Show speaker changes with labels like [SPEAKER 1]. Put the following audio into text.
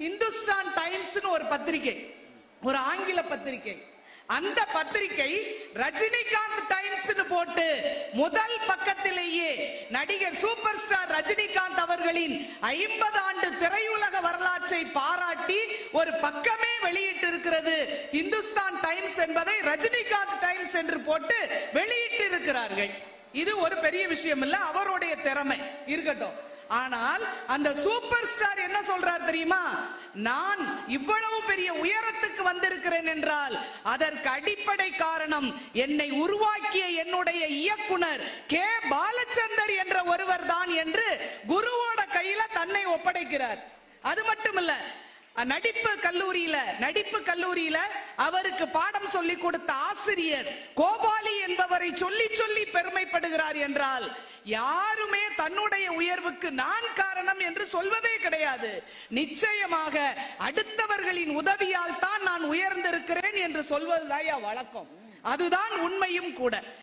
[SPEAKER 1] Hindustan times ஒரு பத்திரிகை, ஒரு ஆங்கில பத்திரிகை. அந்த பத்திரிகை ரஜினிகாந்த் டைம்ஸ் போட்டு முதல் பக்கத்திலேயே நடிகர் சூப்பர் ஸ்டார் ரஜினிகாந்த் அவர்களின் 50 ஆண்டு திரையுலக வரலாற்றை பாராட்டி ஒரு பக்கமே வெளியிட்டு இருக்கிறது. இந்துஸ்தான் டைம்ஸ் என்பதை ரஜினிகாந்த் டைம்ஸ் என்று போட்டு வெளியிட்டு இருக்கிறார்கள். இது ஒரு பெரிய விஷயம் இல்ல, அவருடைய திறமை இருக்கட்டும். ஆனால் அந்த சூப்பர் ஸ்டார் என்ன சொல்றார் தெரியுமா? நான் இவ்வளவு பெரிய உயரத்துக்கு வந்திருக்கிறேன் என்றால் அதற்கு அடிப்படை காரணம் என்னை உருவாக்கிய என்னுடைய இயக்குனர் கே பாலச்சந்தர் என்ற ஒருவர் தான் என்று குருவோட கையில தன்னை ஒப்படைக்கிறார். அது மட்டுமல்ல, நடிப்பு கல்லூரியில அவருக்கு பாடம் சொல்லி கொடுத்த ஆசிரியர் கோபாலி என்பவரை சொல்லி சொல்லி பெருமைப்படுகிறார் என்றால் யாருமே தன்னுடைய உயர்வுக்கு நான் காரணம் என்று சொல்வதே கிடையாது. நிச்சயமாக அடுத்தவர்களின் உதவியால் தான் நான் உயர்ந்திருக்கிறேன் என்று சொல்வதுதான் வழக்கம். அதுதான் உண்மையும் கூட.